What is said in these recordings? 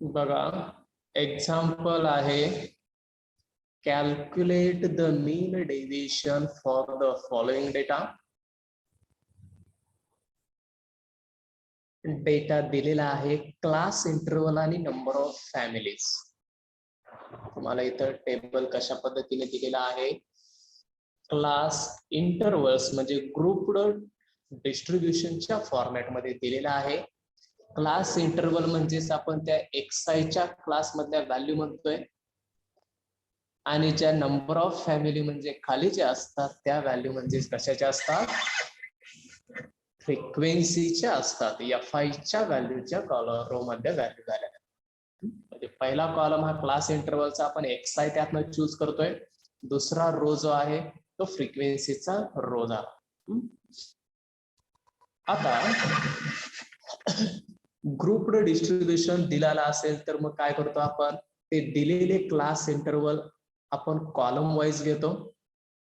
बघा एक्झाम्पल आहे calculate the mean deviation for the following data. Data दिलेला आहे क्लास इंटरवल आणि नंबर ऑफ फॅमिलीज. तुम्हाला इथं टेबल कशा पद्धतीने दिलेला आहे, क्लास इंटरवल्स म्हणजे ग्रुप्ड डिस्ट्रीब्युशनच्या फॉर्मॅट मध्ये दिलेला आहे. क्लास इंटरवल म्हणजेच आपण त्या एक्सआयच्या क्लास मधल्या व्हॅल्यू म्हणतोय आणि ज्या नंबर ऑफ फॅमिली म्हणजे खाली जे असतात त्या व्हॅल्यू म्हणजे कशाच्या असतात, फ्रिक्वेन्सीच्या असतात. FI च्या व्हॅल्यूच्या रो मध्ये व्हॅल्यू झाल्या. म्हणजे पहिला कॉलम हा क्लास इंटरवलचा आपण XI त्यातनं चूज करतोय. दुसरा रो जो आहे तो फ्रिक्वेन्सीचा रो झाला. आता ग्रुप्ड डिस्ट्रीब्युशन दिलेला असेल तर मग काय करतो आपण, ते दिलेले क्लास इंटरवल आपण कॉलम वाईज घेतो.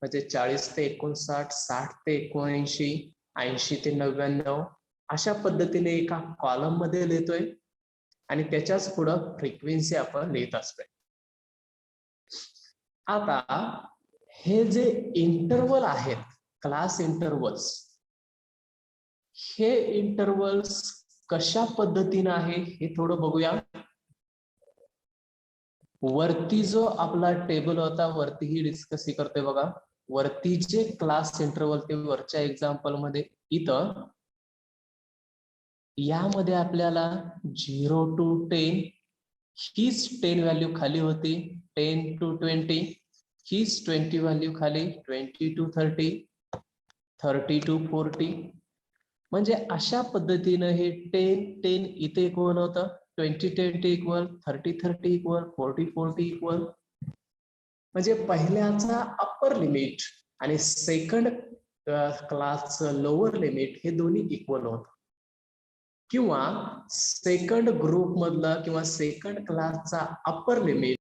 म्हणजे 40 ते 59, 60 ते 79, 80 ते 99 अशा पद्धतीने एका कॉलम मध्ये लिहितोय आणि त्याच्याच पुढं फ्रिक्वेन्सी आपण लिहित असतोय. आता हे जे इंटरवल आहेत क्लास इंटरवल्स, हे इंटरवल्स कशा पद्धतीने आहे हे थोडं बघूया. वरती जो आपला टेबल होता वरती ही डिस्कस करतोय बघा. वरती जे क्लास इंटरवल ते वरच्या एक्झाम्पल मध्ये इथं यामध्ये आपल्याला 0 to 10 हीच 10 व्हॅल्यू खाली होती, 10 to 20 हीच 20 व्हॅल्यू खाली, 20 to 30, 30 to 40. म्हणजे अशा पद्धतीनं हे 10-10 इथे इक्वल होतं, 20-20 इक्वल, 30-30 इक्वल, 40-40 इक्वल. म्हणजे पहिल्याचा अप्पर लिमिट आणि सेकंड क्लासचं लोअर लिमिट हे दोन्ही इक्वल होत, किंवा सेकंड ग्रुप मधला किंवा सेकंड क्लासचा अप्पर लिमिट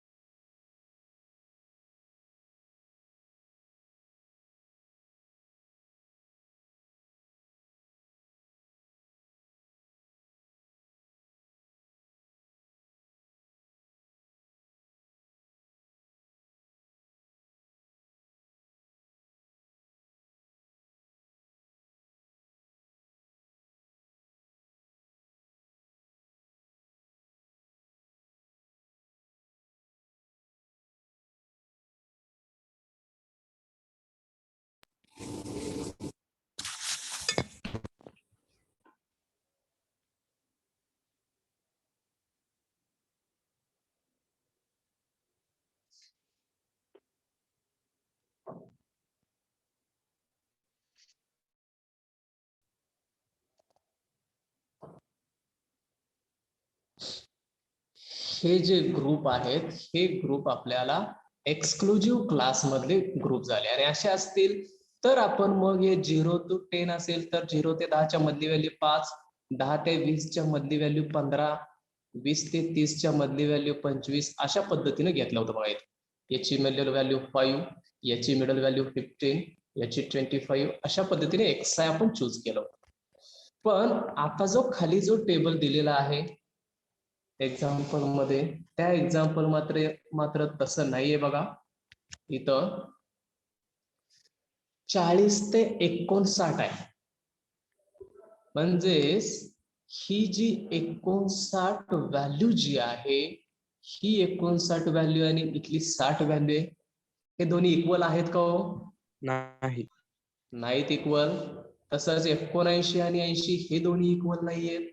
हे जे ग्रुप आहेत हे ग्रुप आपल्याला एक्सक्लुझिव्ह क्लास मधले ग्रुप झाले. आणि असे असतील तर आपण मग हे 0 to 10 असेल तर 0 ते 10 च्या मधली व्हॅल्यू 5, 10 ते 20 च्या मधली व्हॅल्यू 15, 20 ते 30 च्या मधली व्हॅल्यू 25 अशा पद्धतीने घेतलं होतं बघा. याची मिडल व्हॅल्यू 5, याची मिडल व्हॅल्यू 15, याची 25 अशा पद्धतीने XI आपण चूज केलं होतं. पण आता जो खाली जो टेबल दिलेला आहे एक्झाम्पल मध्ये, त्या एक्झाम्पल मात्र तसं नाहीये बघा. इथं 40 ते 59 आहे. म्हणजेच ही जी 59 व्हॅल्यू जी आहे ही 59 व्हॅल्यू आणि इथली 60 व्हॅल्यू आहे, हे दोन्ही इक्वल आहेत का हो? नाहीत इक्वल. तसंच 79 आणि 80 हे दोन्ही इक्वल नाहीयेत.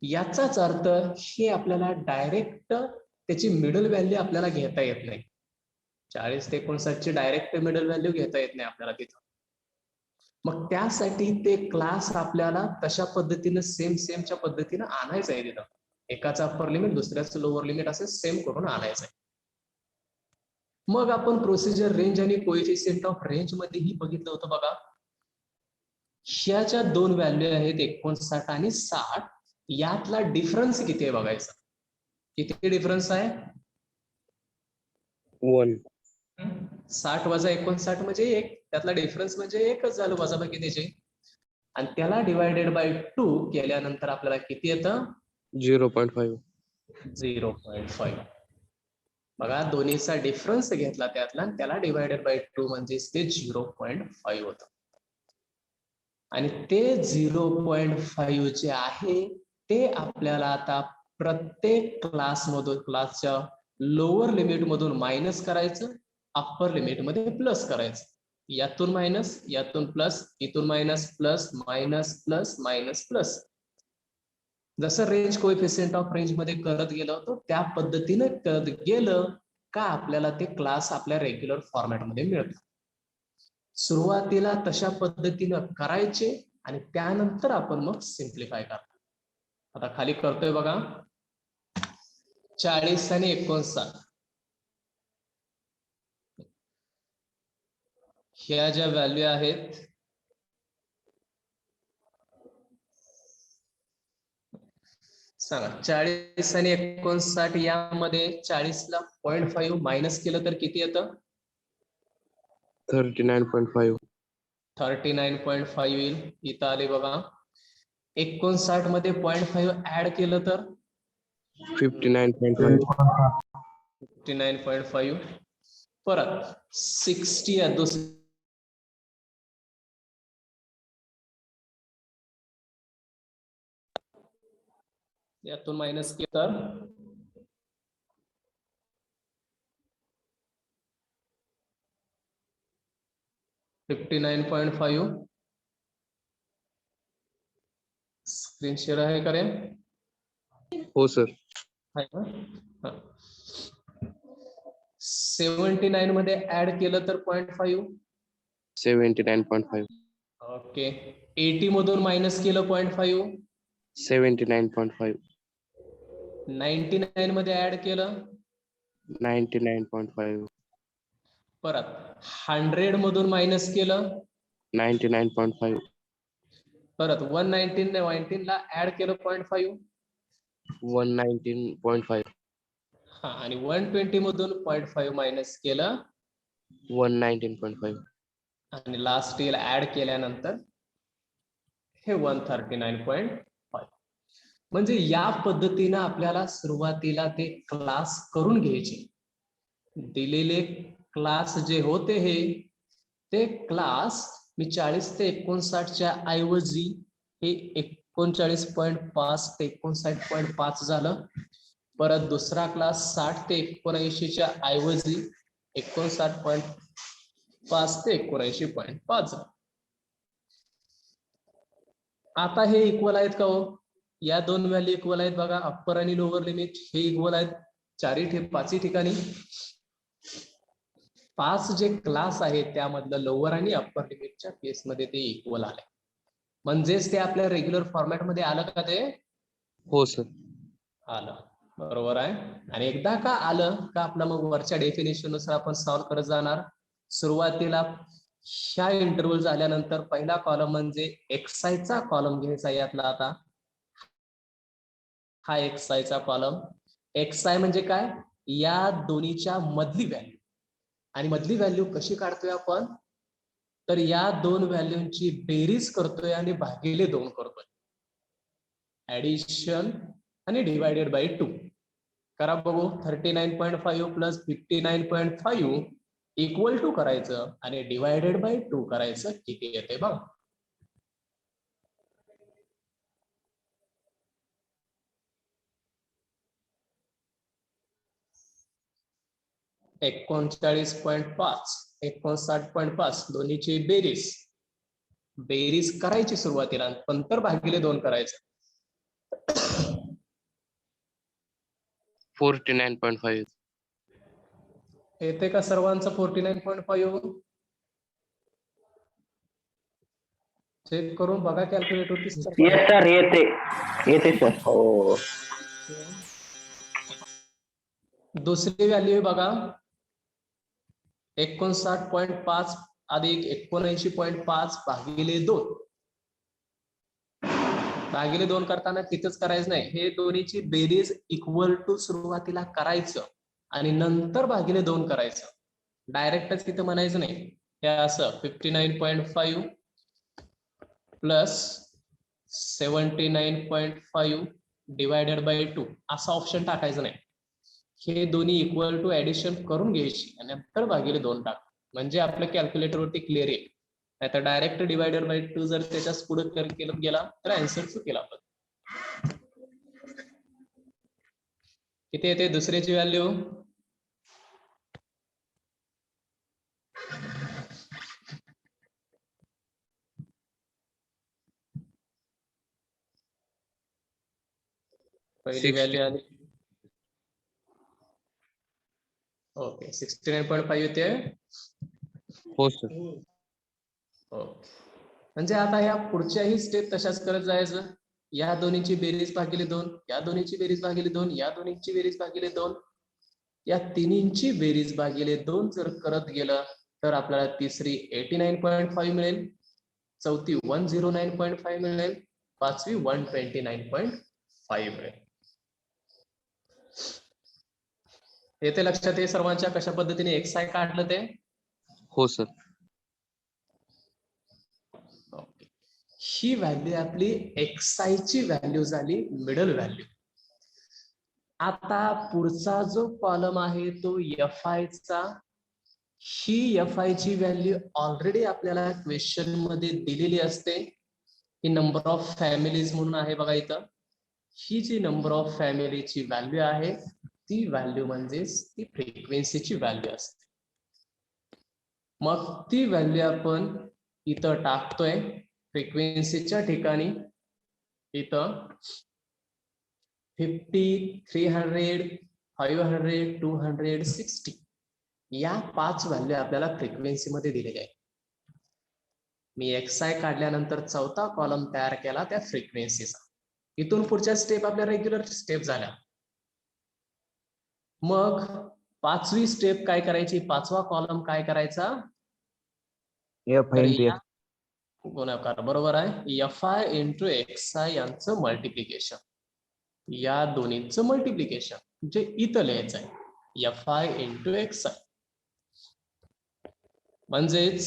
याचाच अर्थ हे आपल्याला डायरेक्ट त्याची मिडल व्हॅल्यू आपल्याला घेता येत नाही. 40 ते 59 ची डायरेक्ट मिडल व्हॅल्यू घेता येत नाही आपल्याला तिथं. मग त्यासाठी ते क्लास आपल्याला तशा पद्धतीनं सेमच्या पद्धतीनं आणायचं आहे. तिथं एकाचा अप्पर लिमिट दुसऱ्याचं लोअर लिमिट असं सेम करून आणायचं आहे. मग आपण प्रोसिजर रेंज आणि कोएफिशियंट ऑफ रेंज मध्येही बघितलं होतं बघा. ह्याच्या दोन व्हॅल्यू आहेत 59 आणि 60. यातला डिफरन्स किती आहे बघायचा. किती डिफरन्स आहे? 1. 60 वजा 59 म्हणजे 1. त्यातला डिफरन्स म्हणजे एकच झालं वजाबाकी त्याचे. आणि त्याला डिवायडेड बाय 2 केल्यानंतर आपल्याला किती येतं? 0.5. 0.5. बघा दोन्हीचा डिफरन्स घेतला त्यातला आणि त्याला डिवायडेड बाय 2 म्हणजे ते 0.5 होतं. आणि ते 0.5 जे आहे ते आपल्याला आता प्रत्येक क्लासच्या लोअर लिमिट मधून मायनस करायचं, अप्पर लिमिट मध्ये प्लस करायचं. यातून मायनस, यातून प्लस, इथून minus, plus minus plus minus plus. जसं रेंज कोएफिशियंट ऑफ रेंज मध्ये करत गेलो होतो त्या पद्धतीने करत गेलं का आपल्याला ते क्लास आपल्या रेग्युलर फॉर्मॅटमध्ये मिळतात. सुरुवातीला तशा पद्धतीनं करायचे आणि त्यानंतर आपण मग सिम्प्लिफाय करतो. आता खाली करतोय बघा 40 आणि 59. ह्या ज्या व्हॅल्यू आहेत सांगा 40 आणि 59 यामध्ये 40 ला 0.5 मायनस केलं तर किती येतं? 39.5. 39.5 येईल. इथं आले बघा 59 मध्ये 0.5 ऍड केलं तर 59.5. 59.5. परत 60 या दुसऱ्या यातून मायनस केलं तर 59.5. स्क्रीन शेअर आहे का रे? हो सर. आहे ना? 79 मध्ये ऍड केलं तर 0.5. 79.5. ओके. 80 मधून मायनस केलं 0.5. 79.5. 99 मध्ये ऍड केलं 99.5. परत 100 मधून मायनस केलं 99.5. परत 119 ला ऍड केलं 0.5. 119.5. हा आणि 120 मधून 0.5 मायनस केलं 119.5. आणि लास्ट ला ऍड केल्यानंतर हे 139.5. म्हणजे या पद्धतीनं आपल्याला सुरुवातीला ते क्लास करून घ्यायचे. दिलेले क्लास जे होते हे ते क्लास मी 40 ते 59 ऐवजी हे 39.5 ते 59.5 झालं. परत दुसरा क्लास 60 ते 79 ऐवजी 59.5 ते 79.5. आता हे इक्वल आहेत का हो? या दोन व्हॅल्यू इक्वल आहेत बघा. अप्पर आणि लोअर लिमिट हे इक्वल आहेत पाचही ठिकाणी. 5 जे क्लास आहेत त्यामधलं लोअर आणि अप्पर लिमिटच्या केसमध्ये ते इक्वल आले. म्हणजेच ते आपल्या रेग्युलर फॉर्मॅट मध्ये आलं का ते? हो सर. आलं. बरोबर आहे. आणि एकदा का आलं का आपलं मग वरच्या डेफिनेशन नुसार आपण सॉल्व्ह करत जाणार. सुरुवातीला ह्या इंटरव्हल झाल्यानंतर पहिला कॉलम म्हणजे XI चा कॉलम घ्यायचा यातला. आता हा XI चा कॉलम. XI म्हणजे काय? या दोन्हीच्या मधली व्हॅल्यू. आणि मधली व्हॅल्यू कशी काढतोय आपण? तर या दोन व्हॅल्यूंची बेरीज करतोय आणि भागिले 2 करतोय. ऍडिशन आणि डिवायडेड बाय 2 करा बघू. 39.5 प्लस 59.5 इक्वल टू करायचं आणि डिवायडेड बाय 2 करायचं. किती येते बघ. $39.5 $59.5 दोन्हीची बेरीज करायची सुरुवातीला, नंतर भागिले 2 करायचं. 49.5. येते का सर्वांचं 49.5? चेक करून बघा कॅल्क्युलेटर. सर येते सर. हो. दुसरी व्हॅल्यू बघा 59.5 अधिक 79.5 भागिले 2. भागिले 2 करताना तिथंच करायचं नाही. हे दोन्हीची बेरीज इक्वल टू सुरुवातीला करायचं आणि नंतर भागिले 2 करायचं. डायरेक्टच तिथं म्हणायचं नाही. हे असं 59.5 प्लस 79.5 डिवायडेड बाय 2 असा ऑप्शन टाकायचं नाही. हे दोन्ही इक्वल टू ऍडिशन करून घ्यायची आणि नंतर भागिले 2 टाक, म्हणजे आपल्या कॅल्क्युलेटर वरती क्लिअर येईल. नाही तर डायरेक्ट डिवायडेड बाय 2 जर त्याच्या पुढे केलं गेला तर आन्सर चुकेल आपण. किती येते दुसऱ्याची व्हॅल्यू? पहिली व्हॅल्यू आली ओके 69.5 येते. हो सर. ओके, म्हणजे आता या पुढच्याही स्टेप तशाच करत जायचं. या दोन्हीची बेरीज भागिले 2, या दोन्हीची बेरीज भागिले 2, या दोन्हीची बेरीज भागिले 2, या तिन्हींची बेरीज भागिले 2 जर करत गेलं तर आपल्याला तिसरी 89.5 मिळेल, चौथी 109.5 मिळेल, पाचवी 129.5 मिळेल. येते लक्षात आहे सर्वांच्या कशा पद्धतीने XI काढलं ते? हो सर. ओके, ही व्हॅल्यू आपली XI ची व्हॅल्यू झाली मिडल व्हॅल्यू. आता पुढचा जो कॉलम आहे तो FI चा. ही FI ची व्हॅल्यू ऑलरेडी आपल्याला क्वेश्चन मध्ये दिलेली असते. ही नंबर ऑफ फॅमिलीज म्हणून आहे बघा इथं. ही जी नंबर ऑफ फॅमिलीची व्हॅल्यू आहे ती व्हॅल्यू म्हणजेच ती फ्रिक्वेन्सीची व्हॅल्यू असते. मग ती व्हॅल्यू आपण इथं टाकतोय फ्रिक्वेन्सीच्या ठिकाणी. इथं 50, 300, 500, 200, 60 या 5 व्हॅल्यू आपल्याला फ्रिक्वेन्सी मध्ये दिलेल्या आहेत. मी XI काढल्यानंतर चौथा कॉलम तयार केला त्या फ्रिक्वेन्सीचा. इथून पुढच्या स्टेप आपल्या रेग्युलर स्टेप झाल्या. मग पाचवी स्टेप काय करायची? पाचवा कॉलम काय करायचा? FI into X. गुणाकार, बरोबर आहे. FI into XI यांचं मल्टिप्लिकेशन, या दोन्हीचं मल्टिप्लिकेशन म्हणजे इथं लिहायचं आहे FI into XI. म्हणजेच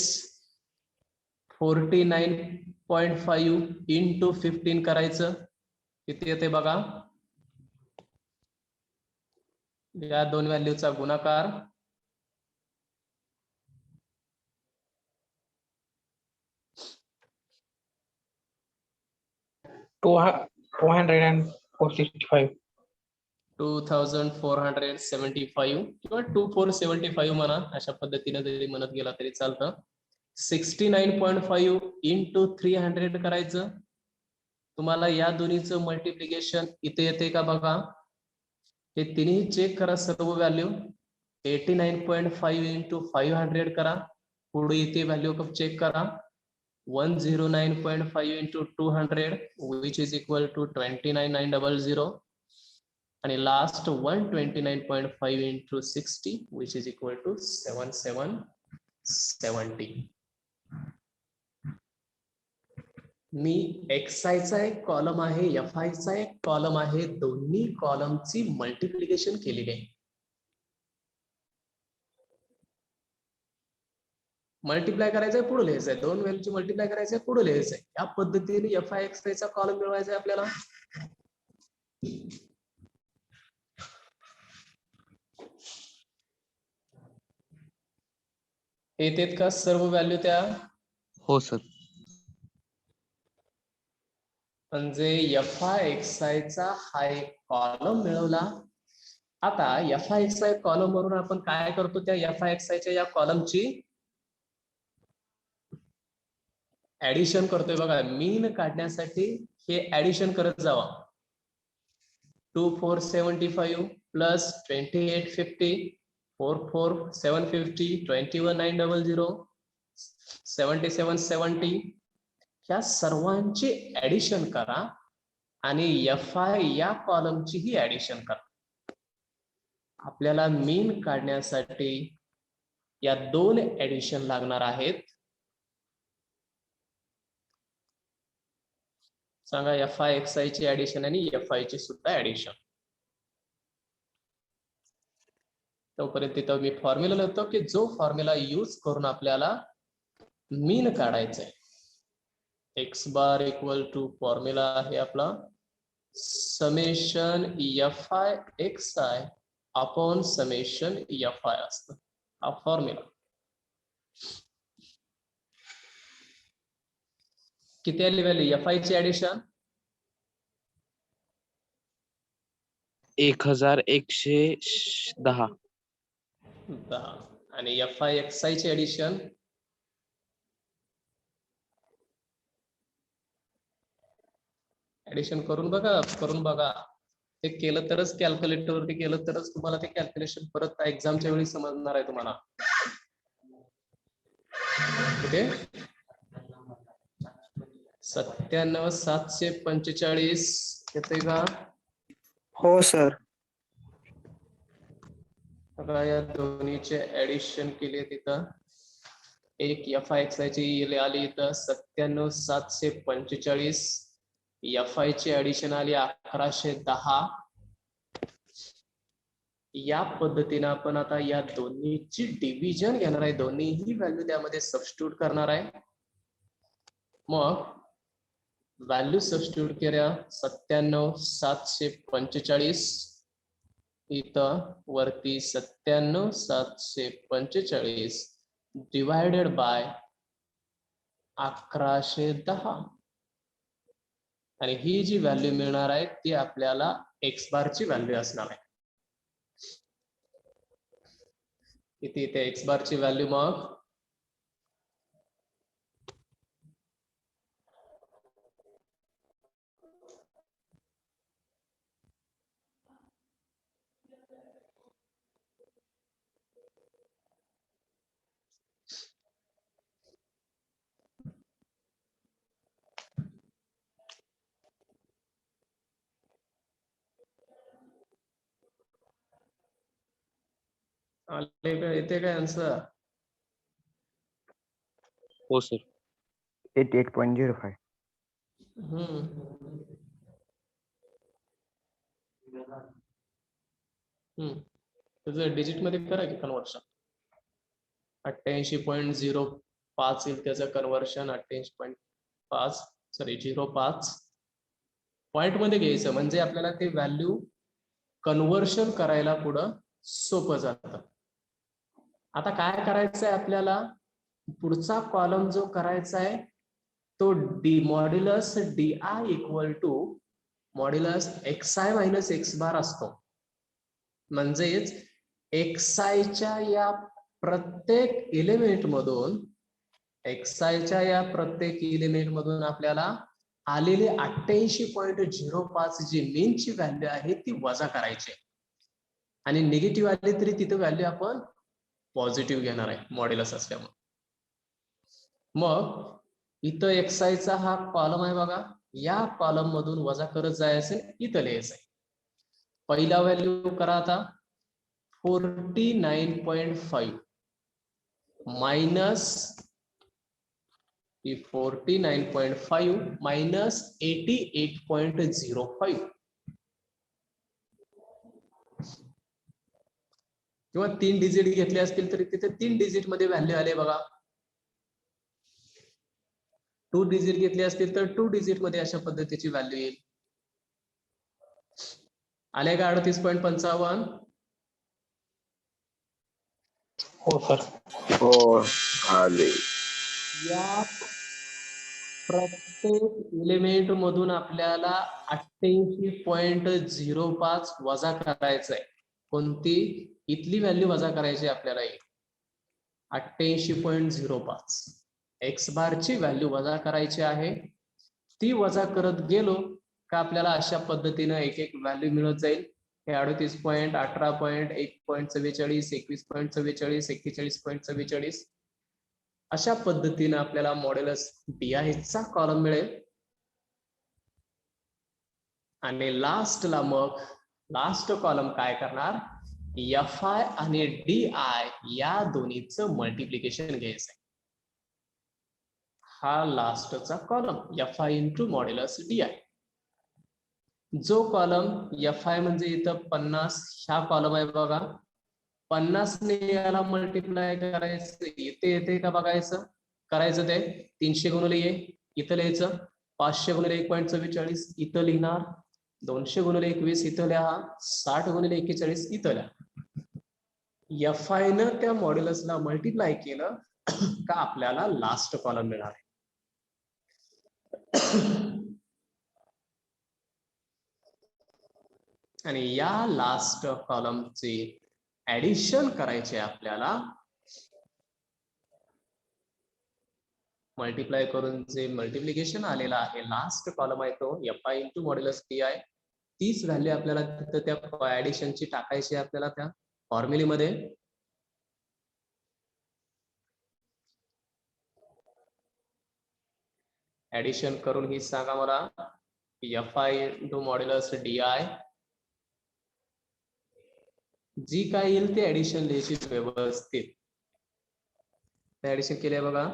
49.5 into 15 करायचं. किती येते बघा? या दोन व्हॅल्यूचा गुणाकार. Two hundred and 465. 2475 किंवा 2475 म्हणा, अशा पद्धतीने जरी म्हणत गेला तरी चालतं. 69.5 into 300 करायचं. तुम्हाला या दोन्हीचं मल्टिप्लिकेशन इथे येते का बघा? हे तिन्ही चेक करा सर्व व्हॅल्यू. 89.5 into 500 करा. पुढे इथे व्हॅल्यू चेक करा. 109.5 into 200 which is equal to 29,900 आणि last 129.5 into 60 which is equal to 7770. Me XI चा एक कॉलम आहे, FI चा एक कॉलम आहे, दोन्ही कॉलमची मल्टिप्लिकेशन केलेली आहे. मल्टिप्लाय करायचंय पुढे लिहायचंय, दोन व्हॅल्यूची मल्टिप्लाय करायचंय पुढे लिहायचंय. या पद्धतीने FI XI चा कॉलम मिळवायचा आहे आपल्याला. येतात का सर्व व्हॅल्यू त्या? हो सर. म्हणजे FI XI चा हा एक कॉलम मिळवला. आता FI XI कॉलम वरून आपण काय करतो? त्या FI XI च्या या कॉलमची ऍडिशन करतोय बघा. मीन काढण्यासाठी हे ऍडिशन करत जावा. 2475 प्लस 2850 44750 21900 7770 ह्या सर्वांची ऍडिशन करा आणि FI या कॉलमची ही ऍडिशन करा. आपल्याला मीन काढण्यासाठी या दोन ऍडिशन लागणार आहेत. सांगा FI XI ची ऍडिशन आणि FI ची सुद्धा ऍडिशन. तोपर्यंत तिथं मी फॉर्म्युला लिहितो की जो फॉर्म्युला यूज करून आपल्याला मीन काढायचंय. X bar equal to formula आहे आपला summation F I X I upon summation F I असतं हा फॉर्म्युला. किती आली व्हॅल्यू एफ आय ची ऍडिशन? 1110. 10 आणि एफ आय एक्स आय ची ऍडिशन ऍडिशन करून बघा. ते केलं तरच कॅल्क्युलेटर वरती केलं तरच तुम्हाला ते कॅल्क्युलेशन परत एक्झामच्या वेळी समजणार आहे तुम्हाला. किती 97,745 येते का? हो सर. बघा या दोन्हीचे ऍडिशन केले तिथं. एक एफ आय एक्स आय ची आली इथं 97,745. एफ आय ची ऍडिशन आली 1110. या पद्धतीने आपण आता या दोन्हीची डिव्हिजन घेणार आहे. दोन्हीही व्हॅल्यू त्यामध्ये सबस्टिट्यूट करणार आहे. मग व्हॅल्यू सबस्टिट्यूट केल्या 97,745 इथं वरती 97,745 डिवायडेड बाय 1110 आणि ही जी व्हॅल्यू मिळणार आहे ती आपल्याला एक्स बार ची व्हॅल्यू असणार आहे. किती इथे एक्स बार ची व्हॅल्यू मग आले का? येते काय आन्सर? हो सर. 88.05. त्याचं डिजिट मध्ये करा की कन्वर्शन. 88.05 येईल त्याचं कन्वर्शन. 88.5 सॉरी 05 पॉइंट मध्ये घ्यायचं म्हणजे आपल्याला ते व्हॅल्यू कन्वर्शन करायला पुढं सोपं जातं. आता काय करायचंय आपल्याला? पुढचा कॉलम जो करायचा आहे तो D modulus D I equal to modulus X I minus X bar असतो. म्हणजेच एक्स आयच्या या प्रत्येक एलिमेंट मधून आपल्याला आलेले 88.05 जी मीनची व्हॅल्यू आहे ती वजा करायची आणि निगेटिव्ह आली तरी तिथं व्हॅल्यू आपण पॉझिटिव्ह घेणार आहे मॉड्युलस असल्यामुळे. मग इथं एक्स आयचा हा कॉलम आहे बघा. या कॉलम मधून वजा करत जायचं इथं लिहायचंय. पहिला व्हॅल्यू करा आता 49.5 मायनस 49.5 मायनस 88.05 किंवा 3 डिजिट घेतले असतील तरी तिथे 3 डिजिट मध्ये व्हॅल्यू आले बघा. 2 डिजिट घेतले असतील तर 2 डिजिट मध्ये अशा पद्धतीची व्हॅल्यू येईल. आले का 38.55? हो सर. हो आले. या प्रत्येक एलिमेंट मधून आपल्याला 88.05 वजा करायचं आहे. कोणती? इथली व्हॅल्यू वजा करायची आपल्याला 88.05 एक्स बारची व्हॅल्यू वजा करायची आहे. ती वजा करत गेलो का आपल्याला अशा पद्धतीने एक एक व्हॅल्यू मिळत जाईल. हे 38.18.1.44 21.44 41.44 अशा पद्धतीने आपल्याला मॉड्युलस DI चा कॉलम मिळेल. आणि लास्टला मग लास्ट कॉलम काय करणार? FI आणि DI या दोन्हीचं मल्टिप्लिकेशन घ्यायचं आहे. हा लास्टचा column FI into modulus DI. जो कॉलम FI म्हणजे इथं 50 ह्या कॉलम आहे बघा. 50 ने याला मल्टिप्लाय करायचं. इथे येते का बघायचं करायचं ते 300 गुणिले इथं लिहायचं 500 गुणिले 1.44 इथं लिहिणार 200 गुणिले 21 इथं लिहा, 60 गुणिले 41 इथं लिहा. FI न त्या मॉड्युलसला मल्टिप्लाय केलं का आपल्याला लास्ट कॉलम मिळाला. आणि या लास्ट कॉलमचे ऍडिशन करायचे आपल्याला. मल्टिप्लाय करून जे मल्टिप्लिकेशन आलेला आहे लास्ट कॉलम आहे तो FI इंटू मॉड्युलस DI. तीच व्हॅल्यू आपल्याला तिथं त्या ऍडिशनची टाकायची आपल्याला त्या फॉर्म्युलेमध्ये. ऍडिशन करून ही सांगा मला FI इंटू मॉड्युलस DI जी काय येईल ते ऍडिशन लिहायची व्यवस्थित. ऍडिशन केले बघा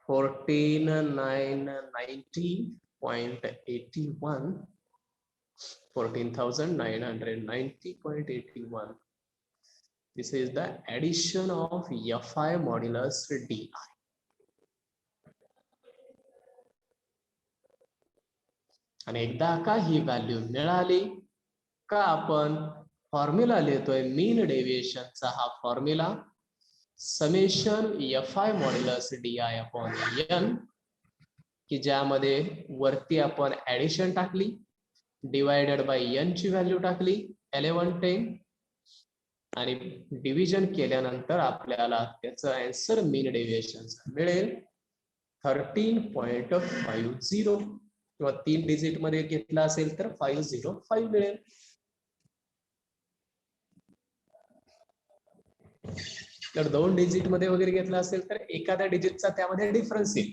14,990.81 14,990.81. This is the addition of FI modulus DI. आणि एकदा का ही व्हॅल्यू मिळाली का आपण फॉर्म्युला लिहितोय मीन डेव्हिएशनचा. हा formula summation FI modulus DI upon N, की ज्यामध्ये वरती आपण ऍडिशन टाकली डिवायडेड बाय N ची व्हॅल्यू टाकली 1110 आणि डिव्हिजन केल्यानंतर आपल्याला त्याचं आन्सर मीन डेव्हिएशन मिळेल 13.50 किंवा 3 डिजिट मध्ये घेतला असेल तर 505 मिळेल. तर 2 डिजिट मध्ये वगैरे घेतला असेल तर एखाद्या डिजिटचा त्यामध्ये डिफरन्स येईल,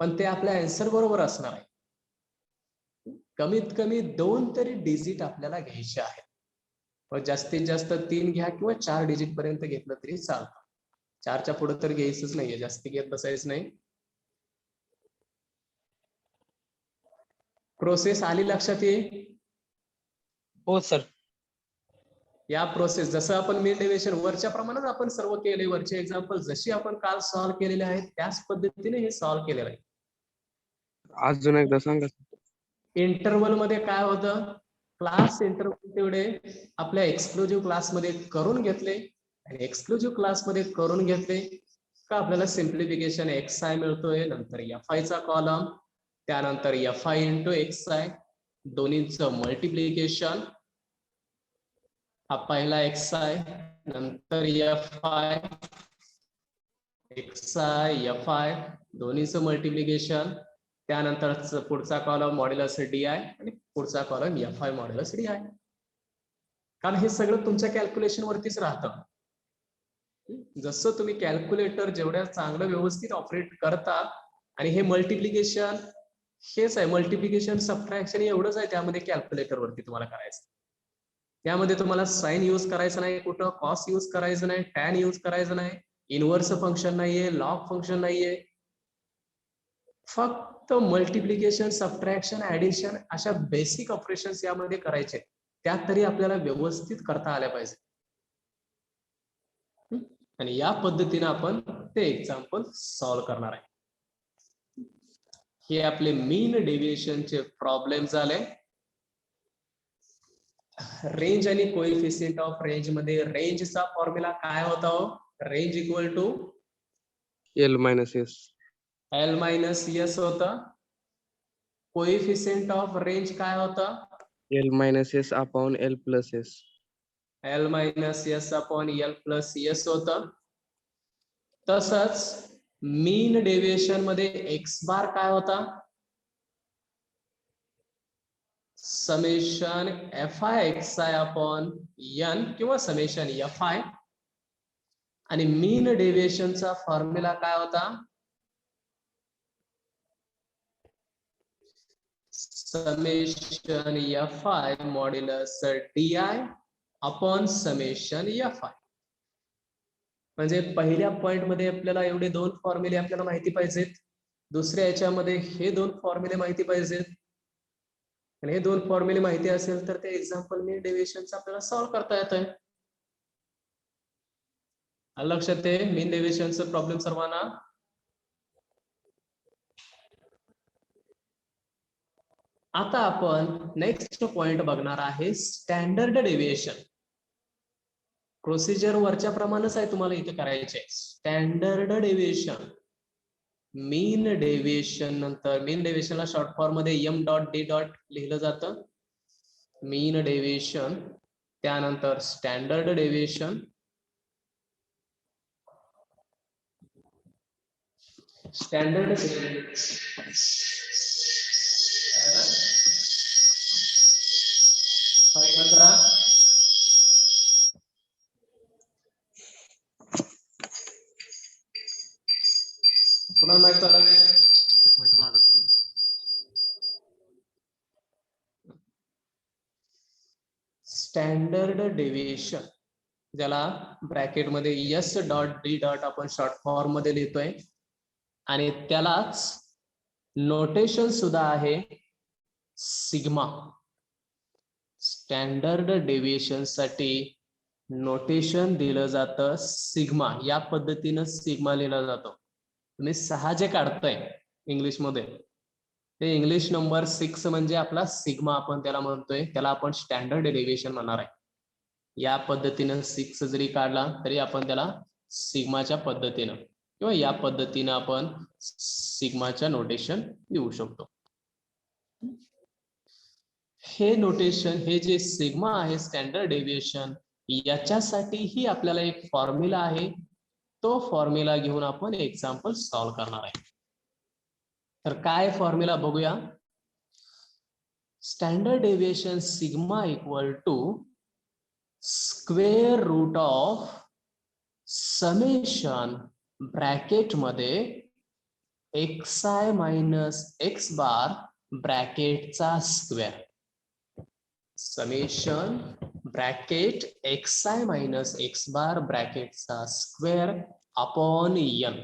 पण ते आपल्या आन्सर बरोबर असणार आहे. कमीत कमी 2 तरी डिजिट आपल्याला घ्यायचे आहेत. जास्तीत जास्त 3 घ्या किंवा 4 डिजिट पर्यंत घेतलं तरी चालतं. 4च्या पुढे तर घ्यायचंच नाहीये, जास्ती घेत बसायचं नाही. प्रोसेस आली लक्षात येईल? हो सर. या प्रोसेस जसं आपण मीन डेव्हिएशन वरच्या प्रमाणात आपण सर्व केले, वरचे एक्झाम्पल जशी आपण काल सॉल्व्ह केलेले आहेत त्याच पद्धतीने हे सॉल्व्ह केलेलं आहे. अजून एकदा सांगा. इंटरवल मध्ये काय होतं, क्लास इंटरवल तेवढे आपल्या एक्सक्लुझिव्ह क्लासमध्ये करून घेतले आणि एक्सक्लुझिव्ह क्लासमध्ये करून घेतले का आपल्याला सिम्प्लिफिकेशन XI मिळतोय, नंतर FI चा कॉलम, त्यानंतर FI इंटू XI दोन्हीचं मल्टिप्लिकेशन. हा पहिला XI नंतर FI XI दोन्हीचं मल्टिप्लिकेशन, त्यानंतर पुढचा कॉलम मॉड्युलस DI आणि पुढचा कॉलम FI मॉड्युलस DI. कारण हे सगळं तुमच्या कॅल्क्युलेशन वरतीच राहतं. जसं तुम्ही कॅल्क्युलेटर जेवढ्या चांगलं व्यवस्थित ऑपरेट करता, आणि हे मल्टिप्लिकेशन हेच आहे, मल्टिप्लिकेशन सबट्रॅक्शन एवढंच आहे त्यामध्ये कॅल्क्युलेटर वरती तुम्हाला करायचं. त्यामध्ये तुम्हाला साइन यूज करायचं नाही, कुठं कॉस यूज करायचं नाही, टॅन यूज करायचं नाही, इनव्हर्स फंक्शन नाहीये, लॉग फंक्शन नाहीये. फक्त मल्टिप्लिकेशन सबट्रॅक्शन ऍडिशन अशा बेसिक ऑपरेशन्स यामध्ये करायचे, त्यात तरी आपल्याला व्यवस्थित करता आल्या पाहिजे. आणि या पद्धतीने आपण ते एक्झाम्पल सॉल्व्ह करणार आहे. हे आपले मीन डेव्हिएशनचे प्रॉब्लेम झाले. रेंज आणि कोएफिशियंट ऑफ रेंज मध्ये रेंजचा फॉर्म्युला काय होता हो? Range equal to L minus S. L minus S होता. कोएफिशियंट ऑफ रेंज काय होता? L minus S upon L plus S. L minus S upon L plus S होता. तसंच मीन डेव्हिएशन मध्ये एक्स बार काय होता? Summation FI XI upon N किंवा summation FI. आणि मीन डेव्हिएशनचा फॉर्म्युला काय होता? Summation FI modulus DI upon summation FI. म्हणजे पहिल्या पॉइंट मध्ये आपल्याला एवढे 2 फॉर्म्युले आपल्याला माहिती पाहिजेत, दुसऱ्या याच्यामध्ये हे 2 फॉर्म्युले माहिती पाहिजेत. आणि हे 2 फॉर्म्युले माहिती असेल तर ते एक्झाम्पल मीन डेव्हिएशनचं आपल्याला सॉल्व्ह करता येतंय. लक्षात आहे मीन डेव्हिएशनचं प्रॉब्लेम सर्वांना? आता आपण नेक्स्ट पॉइंट बघणार आहे स्टँडर्ड डेव्हिएशन. प्रोसिजर वरच्या प्रमाणेच आहे, तुम्हाला इथे करायचे. स्टँडर्ड डेव्हिएशन, मीन डेव्हिएशन, नंतर मीन डेव्हिएशनला शॉर्ट फॉर्म मध्ये एम डॉट डी डॉट लिहिलं जातं. मीन डेव्हिएशन, त्यानंतर स्टँडर्ड डेव्हिएशन, स्टँडर्ड पुन्हा माहित स्टँडर्ड डेव्हिएशन, ज्याला ब्रॅकेट मध्ये एस डॉट डी डॉट आपण शॉर्ट फॉर्म मध्ये लिहितोय, आणि त्यालाच नोटेशन सुद्धा आहे सिग्मा. स्टँडर्ड डेव्हिएशन साठी नोटेशन दिलं जातं सिग्मा. या पद्धतीनं सिग्मा लिहिला जातो. तुम्ही 6 जे काढताय इंग्लिश मध्ये, ते इंग्लिश नंबर 6 म्हणजे आपला सिग्मा आपण त्याला म्हणतोय. त्याला आपण स्टँडर्ड डेव्हिएशन म्हणणार आहे. या पद्धतीनं 6 जरी काढला तरी आपण त्याला सिग्माच्या पद्धतीनं किंवा या पद्धतीनं आपण सिग्माच्या नोटेशन लिहू शकतो. हे नोटेशन, हे जे सिग्मा आहे स्टँडर्ड डेव्हिएशन, याच्यासाठीही आपल्याला एक फॉर्म्युला आहे. तो फॉर्म्युला घेऊन आपण एक्झाम्पल सॉल्व्ह करणार आहे. तर काय फॉर्म्युला बघूया. Standard deviation sigma equal to square root of summation bracket मध्ये xi मायनस x बार ब्रॅकेटचा square, summation bracket xi minus x bar ब्रॅकेटचा स्क्वेअर अपॉन n.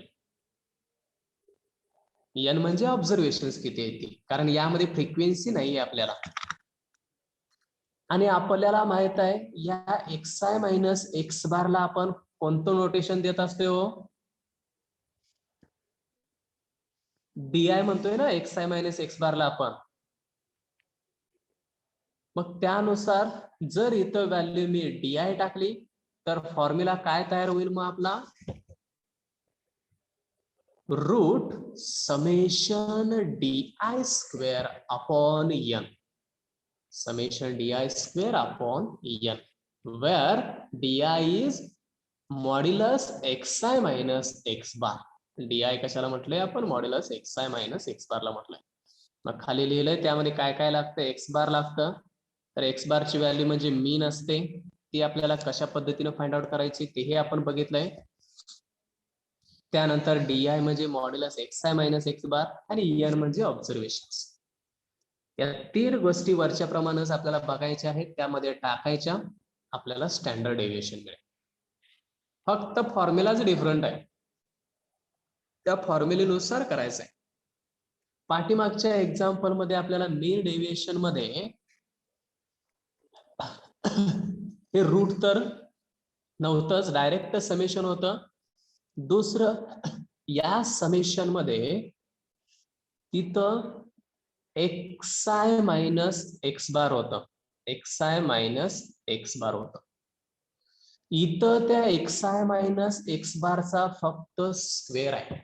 n म्हणजे ऑब्झर्वेशन्स किती येतील, कारण यामध्ये फ्रिक्वेन्सी नाहीये आपल्याला. आणि आपल्याला माहित आहे या xi मायनस x बारला आपण कोणतं नोटेशन देत असतो. DI म्हणतोय ना xi मायनस x बारला आपण. मग त्यानुसार जर इथं व्हॅल्यू मी DI टाकली तर फॉर्म्युला काय तयार होईल मग आपला, root summation DI square upon n. Summation DI square upon n, where DI is modulus xi minus x bar. DI कशाला म्हटलंय आपण, modulus xi minus x bar ला म्हटलंय. मग खाली लिहिलंय त्यामध्ये काय काय लागतं. x बार लागतं. तर x बार ची व्हॅल्यू म्हणजे मीन असते, ती आपल्याला कशा पद्धतीने फाइंड आउट करायची तेही आपण बघितलंय. त्यानंतर DI म्हणजे modulus xi minus x bar आणि n म्हणजे ऑब्झर्वेशन्स. या 3 गोष्टी वरच्या प्रमाणेच आपल्याला बघायच्या आहेत, त्यामध्ये टाकायच्या, आपल्याला स्टँडर्ड डेव्हिएशन मिळेल. फक्त फॉर्म्युलाच डिफरंट आहे, त्या फॉर्म्युलेनुसार करायचं आहे. पाठीमागच्या एक्झाम्पल मध्ये आपल्याला मीन डेव्हिएशन मध्ये हे रूट तर नव्हतंच, डायरेक्ट समेशन होतं. दुसरं, या समेशन मध्ये तिथं xi मायनस x बार होतं, xi मायनस x बार होतं. इथं त्या xi मायनस x बारचा फक्त स्क्वेअर आहे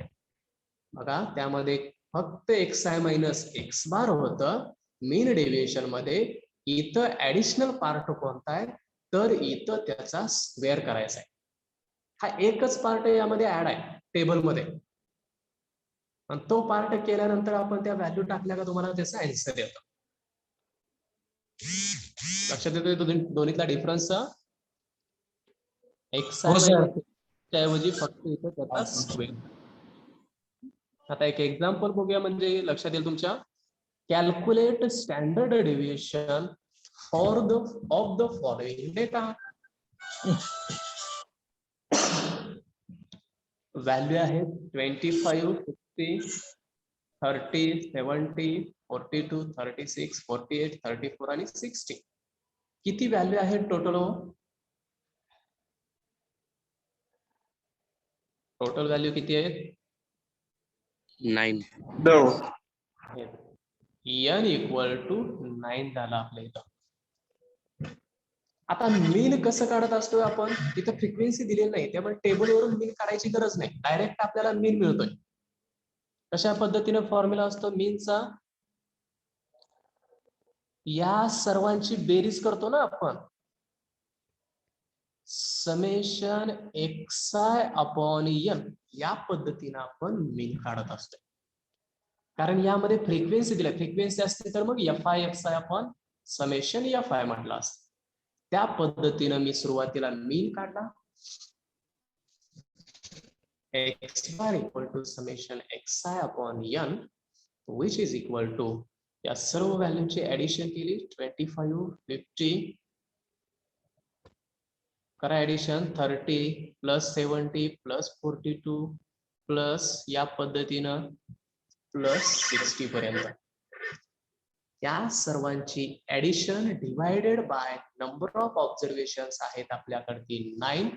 बघा. त्यामध्ये फक्त xi मायनस x बार होतं मीन डेव्हिएशन मध्ये. इथं ऍडिशनल पार्ट कोणता आहे, तर इथं त्याचा स्क्वेअर करायचा आहे. हा एकच पार्ट यामध्ये ऍड आहे टेबल मध्ये, आणि तो पार्ट केल्यानंतर आपण त्या व्हॅल्यू टाकल्या का तुम्हाला त्याचा आन्सर येतो. लक्षात येतो दोन्हीतला डिफरन्स. ऐवजी फक्त इथं त्याचा स्क्वेअर. आता एक एक्झाम्पल बघूया म्हणजे लक्षात येईल तुमच्या. Calculate standard deviation for of the following data. Value आहेत 25, 50, 30, 70, 42, 36, 48, 34 आणि 60. किती व्हॅल्यू आहेत टोटल? टोटल व्हॅल्यू किती आहेत? 9. No. n इक्वल टू 9 झाला आपल्या इथं. आता मीन कसं काढत असतोय आपण, इथं फ्रिक्वेन्सी दिलेली नाही, त्यामुळे टेबलवरून मीन काढायची गरज नाही, डायरेक्ट आपल्याला मीन मिळतोय. कशा पद्धतीने फॉर्म्युला असतो मीनचा, या सर्वांची बेरीज करतो ना आपण, समेशन xi अपॉन n, या पद्धतीने आपण मीन काढत असतो. कारण यामध्ये फ्रिक्वेन्सी दिली, फ्रिक्वेन्सी असते तर मग fi अपॉन समेशन fi म्हटलं असतं. त्या पद्धतीने मी सुरुवातीला मीन काढला, x bar equal to summation xi upon n, which is equal to, या सर्व व्हॅल्यूची ऍडिशन केली, 25, 50, करा ऍडिशन, 30 प्लस 70 प्लस 42 प्लस या पद्धतीनं प्लस 60 पर्यंत. या सर्वांची addition divided by number of observations आहेत आपल्याकडे 9,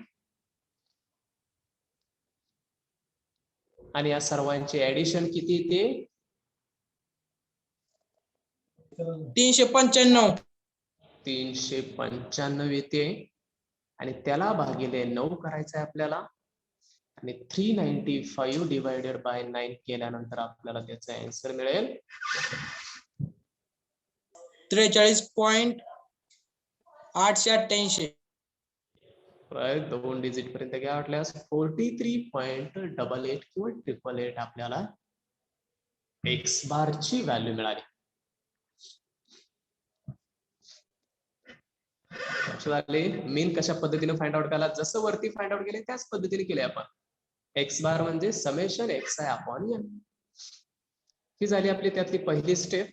आणि या सर्वांचे ऍडिशन किती येते, 395. 395 येते, आणि त्याला भागिले 9 करायचं आहे आपल्याला, आणि 395 डिवायडेड बाय 9 केल्यानंतर आपल्याला त्याचा आन्सर मिळेल 43.888. 2 डिजिट पर्यंत घ्या वाटल्यास 43.88 किंवा 888 आपल्याला एक्स बारची व्हॅल्यू मिळाली. मीन कशा पद्धतीने फाइंड आउट केला, जसं वरती फाइंड आउट केले त्याच पद्धतीने केले आपण. एक्स बार म्हणजे समेशन xi अपॉन n. ही झाली आपली त्यातली पहिली स्टेप.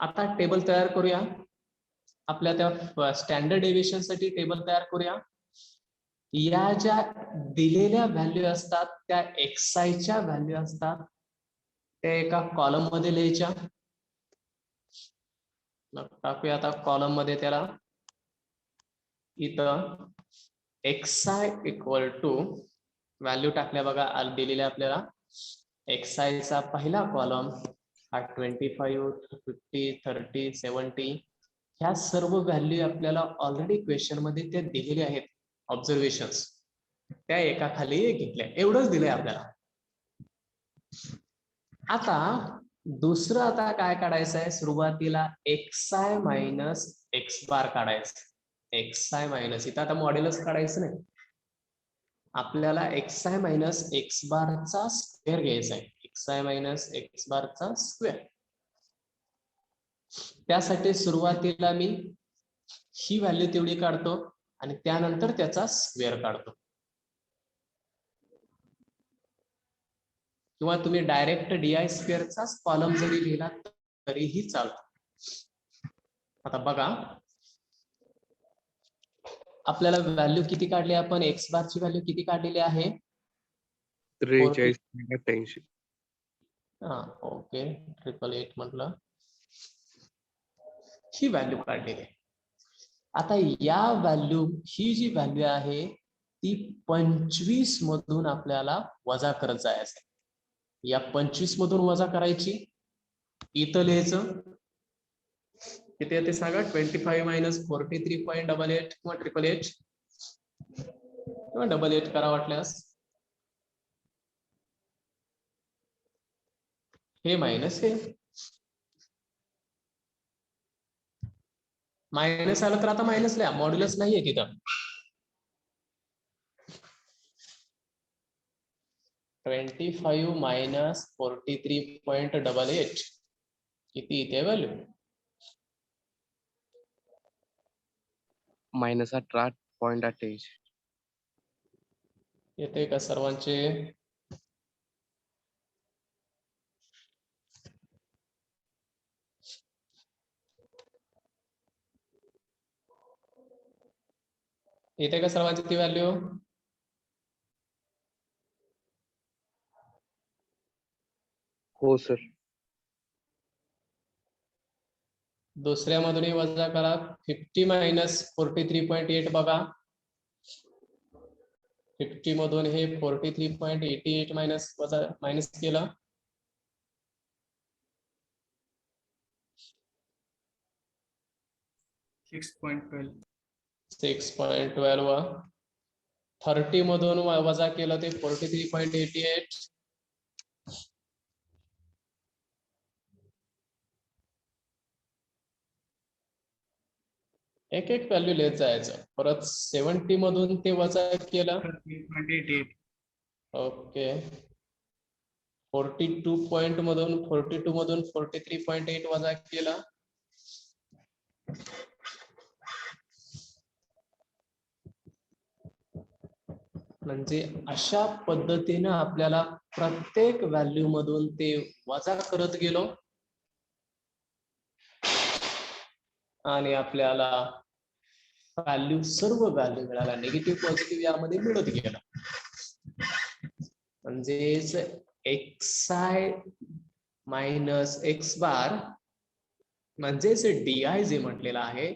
आता टेबल तयार करूया, आपल्या त्या स्टँडर्ड डेव्हिएशन साठी टेबल तयार करूया. या ज्या दिलेल्या व्हॅल्यू असतात त्या xi च्या व्हॅल्यू असतात, त्या एका कॉलम मध्ये लिहायच्या. टाकूया आता कॉलम मध्ये त्याला, इथं xi इक्वल टू व्हॅल्यू टाकल्या बघा दिलेल्या आपल्याला. xi चा पहिला कॉलम हा 25, 50, 30, 70, ह्या सर्व व्हॅल्यू आपल्याला ऑलरेडी क्वेश्चन मध्ये त्या दिलेल्या आहेत ऑब्झर्वेशन्स, त्या एका खाली घेतल्या, एवढंच दिलंय आपल्याला. आता दुसरं आता काय काढायचं आहे, सुरुवातीला xi मायनस x बार काढायचं. xi मायनस, इथं आता मॉड्युलस काढायचं नाही, आपल्याला xi मायनस x बारचा स्क्वेअर घ्यायचा आहे. xi मायनस x बारचा स्क्वेअर. त्यासाठी सुरुवातीला मी ही व्हॅल्यू तेवढी काढतो आणि त्यानंतर त्याचा स्क्वेअर काढतो, किंवा तुम्ही डायरेक्ट डी स्क्वेअरचाच कॉलम जरी लिहिला तरीही चालतो. आता बघा आपल्याला व्हॅल्यू किती काढली आपण, एक्स बारची व्हॅल्यू किती काढलेली आहे, 43.88. हा ओके, 888 म्हटलं, ही व्हॅल्यू काढलेली आहे. आता या व्हॅल्यू, ही जी व्हॅल्यू आहे ती 25 मधून आपल्याला वजा करत जायचं. या 25 मधून वजा करायची, इथं लिहायचं किती येते सांगा, 25 मायनस 43.88 किंवा 888 किंवा 88 करा वाटल्यास, हे मायनस हे मायनस आलं तर आता मायनस लिहा, मॉड्युलस नाहीये तिथं. 25 मायनस 43.88 किती इथे व्हॅल्यू, -18.28. येते का सर्वांचे, येते का सर्वांची ती व्हॅल्यू. हो सर. दुसऱ्या मधूनही वजा करा, 50 मायनस 43.8 बघा, 50 मधून हे 43.88 मायनस वजा मायनस केलं, 6.12. 6.12 30 मधून वजा केलं ते 43.88. एक एक व्हॅल्यू लिहित जायचं. परत 70 मधून ते वजा केलं. 38.88. ओके 42 मधून 43.8 वजा केलं. म्हणजे अशा पद्धतीने आपल्याला प्रत्येक व्हॅल्यू मधून ते वजा करत गेलो आणि आपल्याला व्हॅल्यू सर्व व्हॅल्यू मिळाला. निगेटिव्ह पॉझिटिव्ह यामध्ये मिळत गेला. म्हणजेच xi मायनस एक्स बार म्हणजेच DI जे म्हटलेलं आहे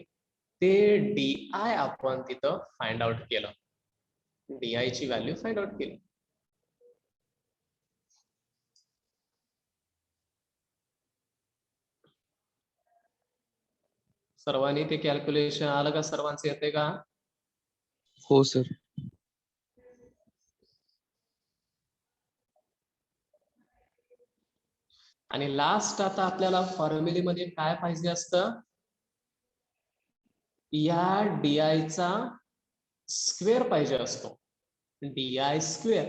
ते DI आपण तिथं फाइंड आउट केलं. DI ची व्हॅल्यू फाइंड आउट केली. सर्वांनी ते कॅल्क्युलेशन आलं का? सर्वांचं येते का? हो सर. आणि लास्ट आता आपल्याला फॉर्म्युलेमध्ये काय पाहिजे असतं? या DI चा स्क्वेअर पाहिजे असतो. DI स्क्वेअर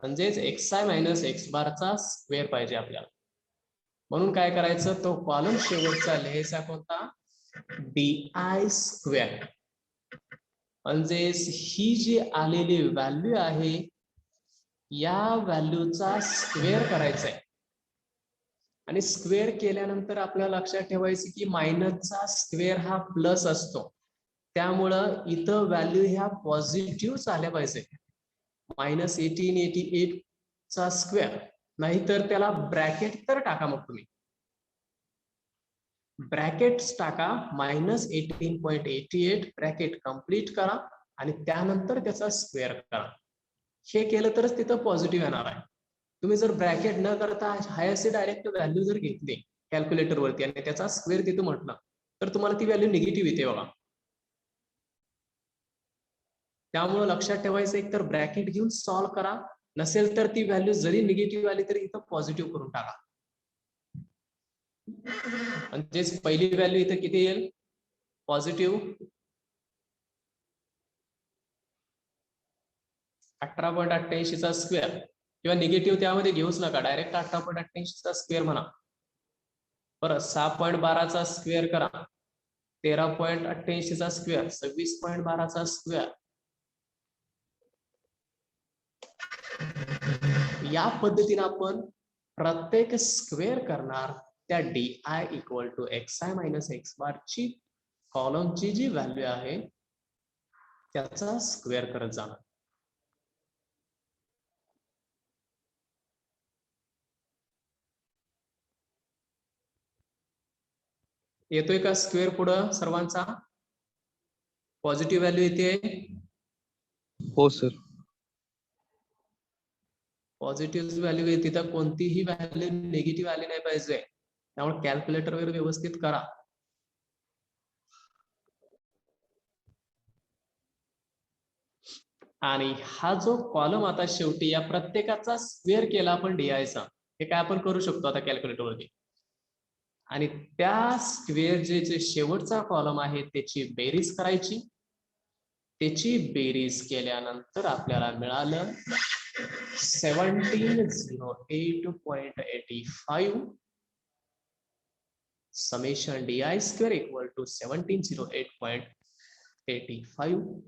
म्हणजेच xi मायनस एक्स बारचा स्क्वेअर पाहिजे आपल्याला. म्हणून काय करायचं? तो कॉलम शेवटचा लिहायचा कोणता? DI square. म्हणजेच ही जी आलेली व्हॅल्यू आहे या व्हॅल्यूचा स्क्वेअर करायचा आहे. आणि स्क्वेअर केल्यानंतर आपल्याला लक्षात ठेवायचं की मायनसचा स्क्वेअर हा प्लस असतो. त्यामुळं इथं व्हॅल्यू ह्या पॉझिटिव्ह आल्या पाहिजे. -1888 चा स्क्वेअर. नाहीतर त्याला ब्रॅकेट तर टाका. मग तुम्ही ब्रॅकेट्स टाका. -18.88 ब्रॅकेट कंप्लीट करा आणि त्यानंतर त्याचा स्क्वेअर करा. हे केलं तरच तिथं पॉझिटिव्ह येणार आहे. तुम्ही जर ब्रॅकेट न करता हाय असे डायरेक्ट व्हॅल्यू जर घेतली कॅल्क्युलेटर वरती आणि त्याचा स्क्वेअर तिथं म्हटलं तर तुम्हाला ती व्हॅल्यू निगेटिव्ह येते बघा. त्यामुळे लक्षात ठेवायचं एक तर ब्रॅकेट घेऊन सॉल्व्ह करा. नसेल तर ती व्हॅल्यू जरी निगेटिव्ह आली तरी इथं पॉझिटिव्ह करून टाका. म्हणजेच पहिली व्हॅल्यू इथं किती येईल? पॉझिटिव्ह 18.88 चा स्क्वेअर किंवा निगेटिव्ह त्यामध्ये घेऊच नका. डायरेक्ट 18.88 चा स्क्वेअर म्हणा. परत 6.12 चा स्क्वेअर करा. 13.88 चा स्क्वेअर. 26.12 चा स्क्वेअर. या पद्धतीने आपण प्रत्येक स्क्वेअर करणार. त्या DI equal to xi minus X bar ची कॉलमची जी व्हॅल्यू आहे त्याचा स्क्वेअर करत जाणार. येतोय का स्क्वेअर पुढं सर्वांचा? पॉझिटिव्ह व्हॅल्यू येते? हो सर. पॉझिटिव्ह व्हॅल्यू येते तर कोणतीही व्हॅल्यू निगेटिव्ह आली नाही पाहिजे. त्यामुळे कॅल्क्युलेटर वगैरे व्यवस्थित करा. आणि हा जो कॉलम आता शेवटी या प्रत्येकाचा स्क्वेअर केला आपण DI चा. हे काय आपण करू शकतो आता कॅल्क्युलेटर वरती. आणि त्या स्क्वेअर जे शेवटचा कॉलम आहे त्याची बेरीज करायची. त्याची बेरीज केल्यानंतर आपल्याला मिळालं 1708.85 summation DI square equal to 1708.85.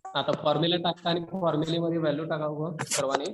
आता फॉर्म्युला टाका आणि फॉर्म्युलेमध्ये व्हॅल्यू टाका सर्वांनी.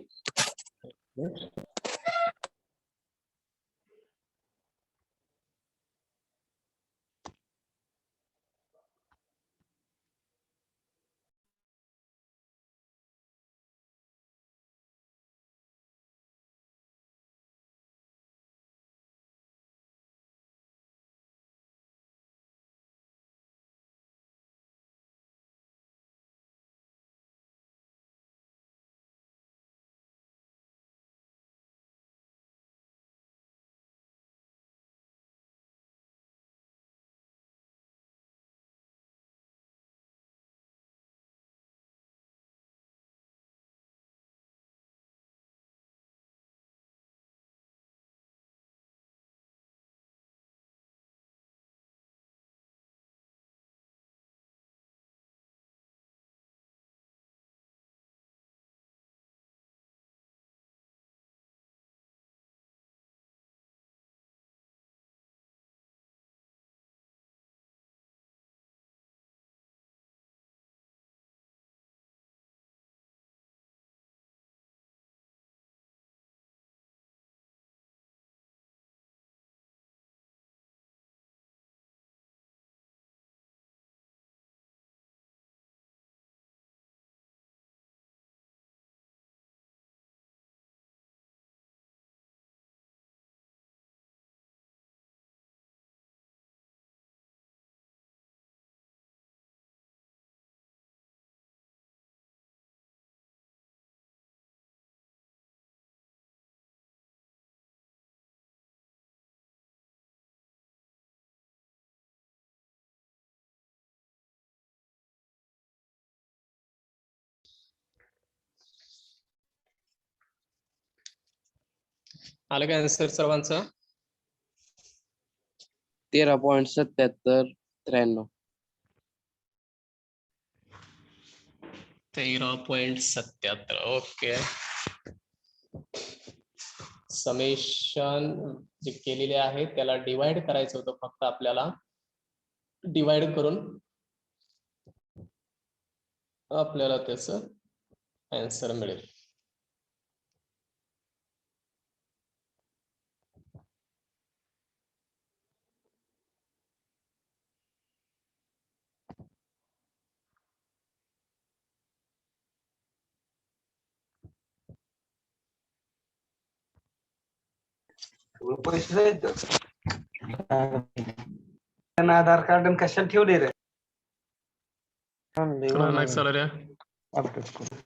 आलं का आन्सर सर्वांचा? 13.7793. 13.77. ओके. समेशन जे केलेले आहे त्याला डिवाइड करायचं होतं फक्त आपल्याला. डिवाइड करून आपल्याला त्याचं आन्सर मिळेल. पैसे आधार कार्ड कशाला ठेवले रे? कोणाला नाही चालू रे? अपडेट करू.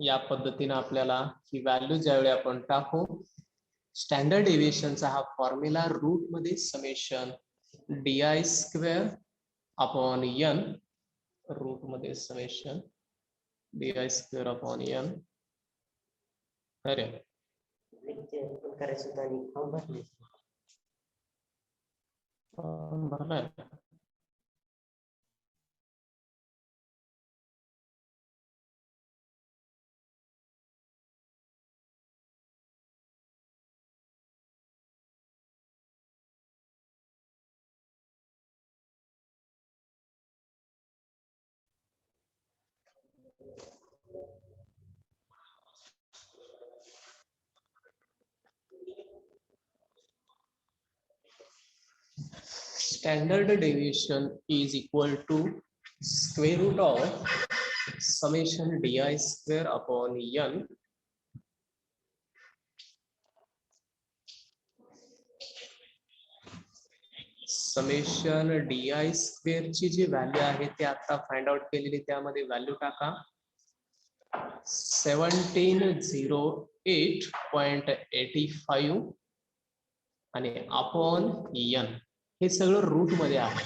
या पद्धतीने आपल्याला ही व्हॅल्यू ज्यावेळी आपण टाकू, स्टँडर्ड डेव्हिएशनचा हा फॉर्म्युला रूट मध्ये summation DI square upon n, root मध्ये summation DI square upon n. अरे भरलाय. Standard deviation is equal to square root of summation DI square upon n summation DI square ची जी व्हॅल्यू आहे ती आता फाइंड आउट केलेली, त्यामध्ये व्हॅल्यू टाका 1708.85 आणि अपॉन n. हे सगळं रूट मध्ये आहे.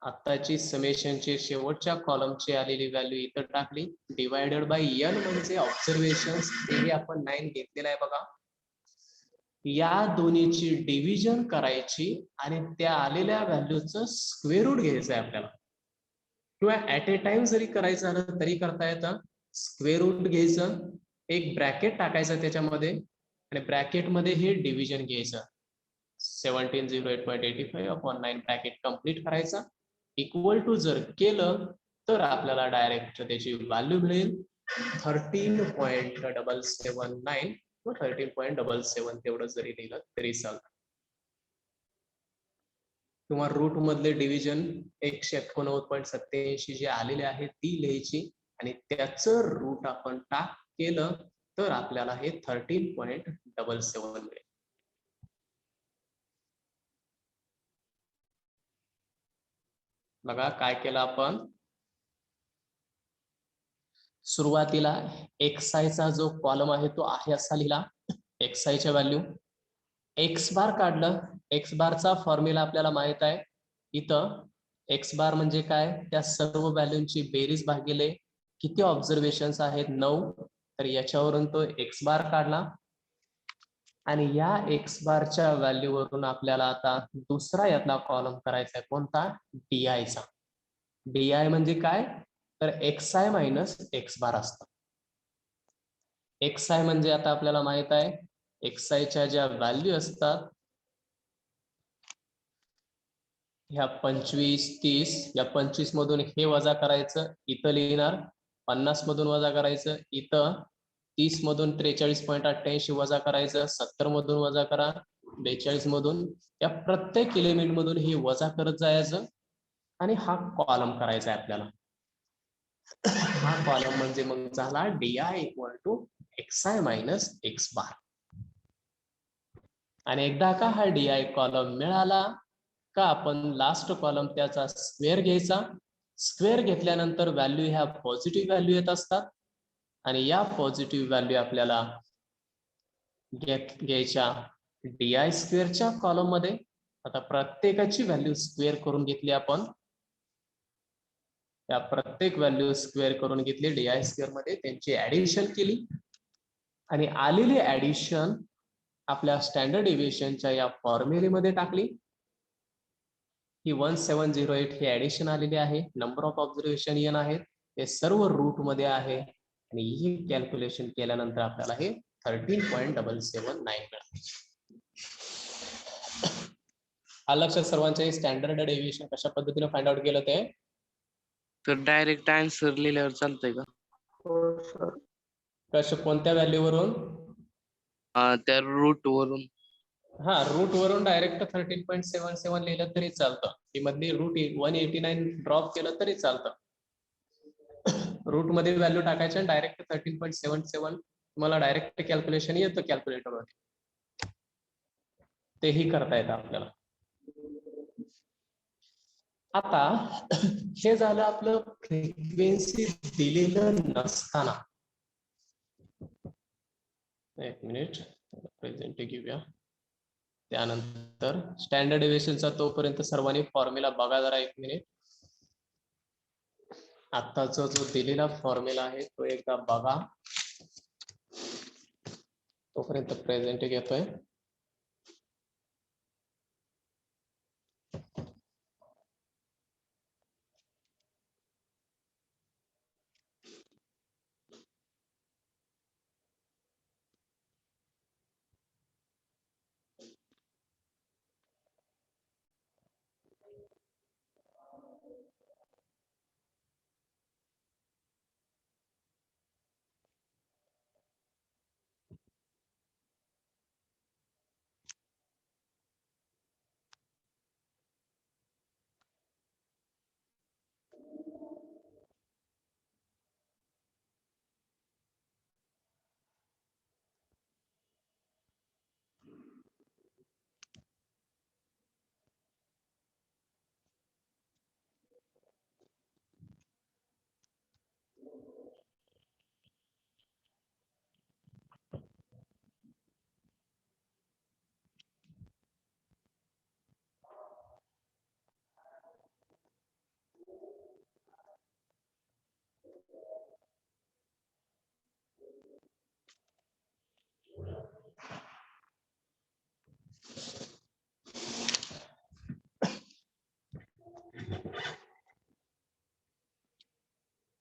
आताची समेशनची शेवटच्या कॉलमची आलेली व्हॅल्यू इथं टाकली, डिवायडेड बाय n म्हणजे ऑब्झर्वेशन्स, तेही आपण 9 घेतलेला आहे बघा. या दोन्हीची डिव्हिजन करायची आणि त्या आलेल्या व्हॅल्यूचं स्क्वेअर रूट घ्यायचं आहे आपल्याला, किंवा ऍट ए टाइम जरी करायचं झालं तरी करता येतं. स्क्वेअर रूट घ्यायचं, एक ब्रॅकेट टाकायचं त्याच्यामध्ये आणि ब्रॅकेट मध्ये हे डिव्हिजन घ्यायचं. 1708.85 अपॉन 9 ब्रॅकेट कंप्लीट करायचा. इक्वल टू जर केलं तर आपल्याला डायरेक्ट त्याची व्हॅल्यू मिळेल 13.779 व 13.77 तेवढं जरी लिहिलं तरी चालतं. किंवा रूट मधले डिव्हिजन 189.87 जे आलेले आहे ती लिहायची आणि त्याचं रूट आपण टाक केलं तर आपल्याला हे 13.77 मिळेल. बघा काय केलं आपण. सुरुवातीला xi चा जो कॉलम आहे तो आहे असा लिहिला, xi च्या व्हॅल्यू. एक्स बार काढलं, एक्स बारचा फॉर्म्युला आपल्याला माहित आहे. इथं एक्स बार म्हणजे काय, त्या सर्व व्हॅल्यूंची बेरीज भागिले किती ऑब्झर्वेशन्स आहेत 9, तर याच्यावरून तो एक्स बार काढला. आणि या एक्स बारच्या व्हॅल्यूवरून आपल्याला आता दुसरा यातला कॉलम करायचा आहे, कोणता, DI चा. DI म्हणजे काय, तर xi मायनस एक्स बार असतं. xi म्हणजे आता आपल्याला माहित आहे xi च्या ज्या व्हॅल्यू असतात ह्या 25, 30, या 25 मधून हे वजा करायचं, इथं लिहिणार. 50 मधून वजा करायचं, इथं 30 मधून 43.88 वजा करायचं, 70 मधून वजा करा, 42 मधून, या प्रत्येक एलिमेंट मधून हे वजा करत जायचं आणि हा कॉलम करायचा आहे आपल्याला. हा कॉलम म्हणजे मग झाला DI equal to XI minus X बार. आणि एकदा का हा DI कॉलम मिळाला का आपण लास्ट कॉलम त्याचा स्क्वेअर घ्यायचा. स्क्वेअर घेतल्यानंतर व्हॅल्यू ह्या पॉझिटिव्ह व्हॅल्यू येत असतात आणि या पॉझिटिव्ह व्हॅल्यू आपल्याला घ्यायच्या DI स्क्वेअरच्या कॉलम मध्ये. आता प्रत्येकाची व्हॅल्यू स्क्वेअर करून घेतली आपण. त्या प्रत्येक व्हॅल्यू स्क्वेअर करून घेतली DI स्क्वेअर मध्ये, त्यांची ऍडिशन केली आणि आलेली ऍडिशन आपल्या स्टँडर्ड डेव्हिएशनच्या या फॉर्म्युलेमध्ये टाकली. ही 1708 ही ऍडिशन आलेली आहे. नंबर ऑफ ऑब्झर्वेशन n आहेत, हे सर्व रूट मध्ये आहे आणि ही कॅल्क्युलेशन केल्यानंतर आपल्याला हे 13.779 मिळाले. आलं लक्षात सर्वांच्या. स्टँडर्ड डेव्हिएशन कशा पद्धतीने फाइंड आउट केलं ते. तर डायरेक्ट आन्सर लिहिल्यावर चालतंय का? हो सर. कसं कोणत्या व्हॅल्यूवरून. त्या रूट वरून. हा रूट वरून डायरेक्ट 13.77 लिहिलं तरी चालतं. ही मधली रूट 189 ड्रॉप केलं तरी चालतं. रूट मध्ये व्हॅल्यू टाकायच्या आणि डायरेक्ट 13.77 तुम्हाला डायरेक्ट कॅल्क्युलेशन येतं कॅल्क्युलेटरवर. तेही करता येतं आपल्याला. आता हे झालं आपलं फ्रिक्वेन्सी दिलेलं नसताना. एक मिनिट प्रेझेंट घेऊया. त्यानंतर स्टँडर्ड डेव्हिएशनचा तोपर्यंत सर्वांनी फॉर्म्युला बघा जरा. एक मिनिट. आत्ताचा जो दिलेला फॉर्म्युला आहे तो एकदा बघा. तोपर्यंत प्रेझेंट घेतोय.